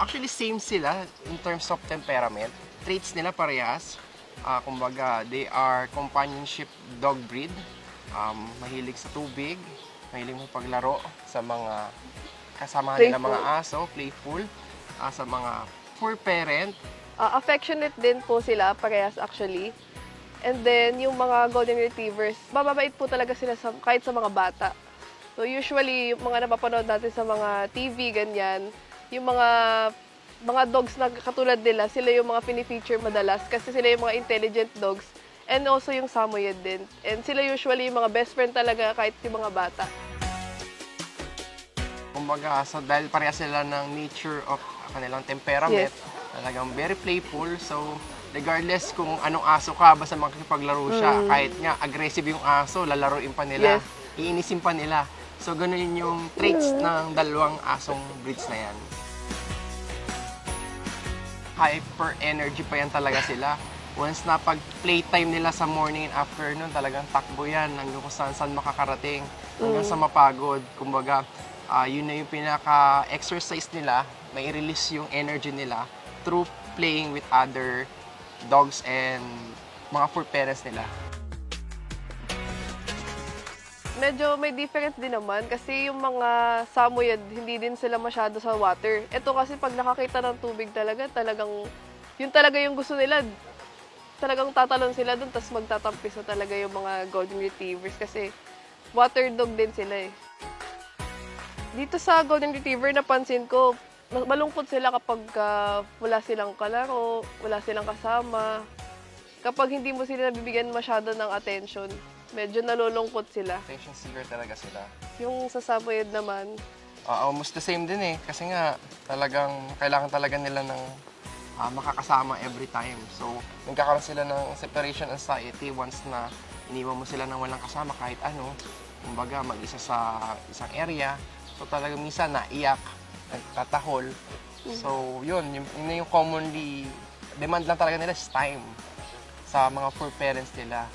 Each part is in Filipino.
Actually, same sila in terms of temperament. Traits nila parehas. Kumbaga, they are companionship dog breed. Mahilig sa tubig, mahilig mapaglaro sa mga kasama nila mga aso, playful. Sa mga fur parent. Affectionate din po sila, parehas actually. And then, yung mga Golden Retrievers, mababait po talaga sila kahit sa mga bata. So usually, yung mga napapanood natin sa mga TV, ganyan, yung mga dogs na katulad nila, sila yung mga pinifeature madalas kasi sila yung mga intelligent dogs. And also yung Samoyed din. And sila usually yung mga best friend talaga kahit yung mga bata. Kumbaga, so dahil parehas sila ng nature of kanilang temperament, talagang very playful. So, regardless kung anong aso ka, basta makikipaglaro siya. Kahit nga aggressive yung aso, lalaruin pa nila, iinisin pa nila. So, ganun yung traits ng dalawang asong breeds na yan. Hyper energy pa yan talaga sila. Once na pag playtime nila sa morning and afternoon, talagang takbo yan hanggang kung saan makakarating, hanggang sa mapagod. Kumbaga, yun na yung pinaka-exercise nila, may release yung energy nila through playing with other dogs and mga fur parents nila. Medyo may difference din naman kasi yung mga Samoyed, hindi din sila masyado sa water. Ito kasi pag nakakita ng tubig yun talaga yung gusto nila. Talagang tatalon sila dun, tapos magtatampis na talaga yung mga Golden Retrievers kasi water dog din sila eh. Dito sa Golden Retriever, napansin ko, malungkot sila kapag wala silang kalaro, wala silang kasama. Kapag hindi mo sila nabibigyan masyado ng attention, medyo nalulungkot sila. Attention seeker talaga sila. Yung sa Samoyed naman, Almost the same din eh. Kasi nga, talagang kailangan talaga nila ng makakasama every time. So, nagkakaroon sila ng separation anxiety once na iniwan mo sila ng walang kasama kahit ano. Kumbaga, mag-isa sa isang area. So, talagang minsan naiyak, nagtatahol. So, yun yung commonly demand lang talaga nila is time sa mga fur parents nila.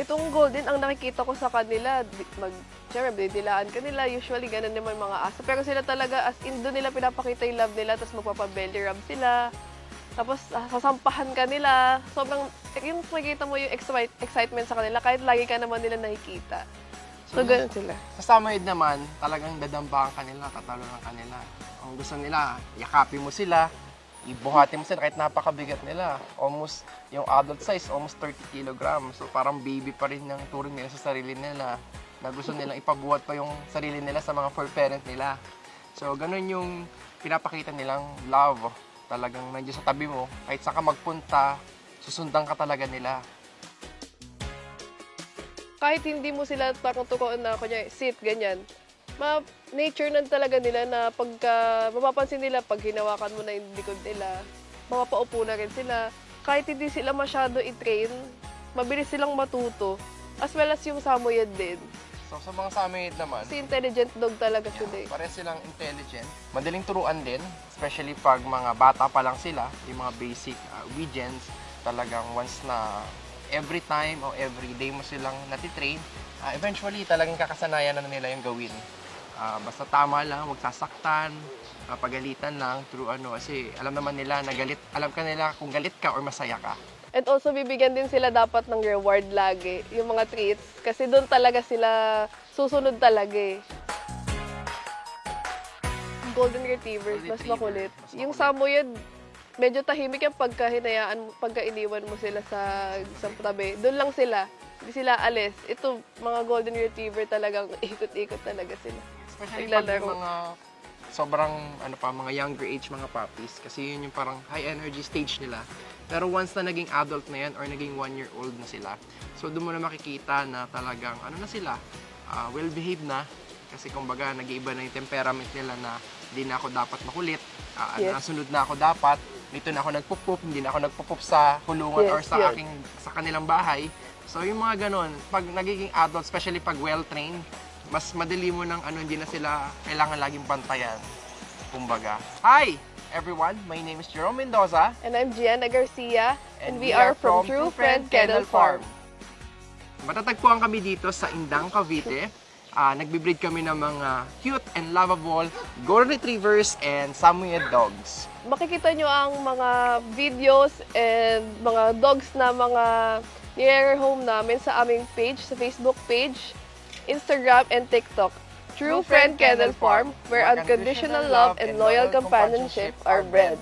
itong Golden, ang nakikita ko sa kanila, syempre, didilaan ka nila. Usually, ganun naman mga aso. Pero sila talaga, as in, doon nila pinapakita yung love nila, tapos magpapabelly rub sila. Tapos, sasampahan ka nila. Sobrang, yung makikita mo yung excitement sa kanila, kahit lagi ka naman nila nakikita. So, ganun sila. Sa Samoyed naman, talagang dadambahan ka nila, tatalunan ka nila. Ang gusto nila, yakapin mo sila, ibuhatin mo sila kahit napakabigat nila. Almost, yung adult size, almost 30 kilograms. So parang baby pa rin ng turing nila sa sarili nila. Na gusto nilang ipabuhat pa yung sarili nila sa mga fur parent nila. So ganun yung pinapakita nilang love. Talagang nandiyan sa tabi mo. Kahit saan ka magpunta, susundan ka talaga nila. Kahit hindi mo sila parang tukuan na, kunya, sit, ganyan. Nature na talaga nila na pagka mapapansin nila pag hinawakan mo na yung likod nila, mapapaupo na rin sila. Kahit hindi sila masyado i-train, mabilis silang matuto. As well as yung Samoyed din. So sa mga Samoyed naman, Kasi intelligent dog talaga sila eh. pares silang intelligent. Madaling turuan din, especially pag mga bata pa lang sila, yung mga basic obedience, talagang once na every time o every day mo silang natitrain, eventually talagang kakasanayan na nila yung gawin. Basta tama lang, huwag sasaktan, pagalitan lang through kasi alam naman nila na galit, alam ka nila kung galit ka or masaya ka. And also, bibigyan din sila dapat ng reward lagi, yung mga treats. Kasi doon talaga sila susunod talaga eh. Golden Retrievers, mas makulit. Yung Samoyed, medyo tahimik yung pagka iniwan mo sila sa tabi. Doon lang sila. Hindi sila alis. Ito, mga Golden Retriever talagang ikot-ikot talaga sila. Especially pag yung mga sobrang mga younger age mga puppies kasi yun yung parang high energy stage nila. Pero once na naging adult na yan or naging 1-year-old na sila, so doon mo na makikita na talagang na sila, well-behaved na. Kasi kumbaga nag-iiba na yung temperament nila na hindi na ako dapat makulit, nasunod na ako dapat, dito na ako nagpupup, hindi na ako nagpupup sa kulungan or sa kanilang bahay. So yung mga ganon, pag nagiging adult, especially pag well-trained, mas madali mo ng hindi na sila kailangan laging bantayan. Kumbaga. Hi everyone, my name is Jerome Mendoza. And I'm Gianna Garcia. And we are from True Friend Kennel Farm. Matatagpuan kami dito sa Indang, Cavite. Nagbe-breed kami ng mga cute and lovable Golden Retrievers and Samoyed dogs. Makikita nyo ang mga videos and mga dogs na mga near home namin sa aming page, sa Facebook page, Instagram, and TikTok. True Friend Kennel Farm, where unconditional love and loyal companionship are bred.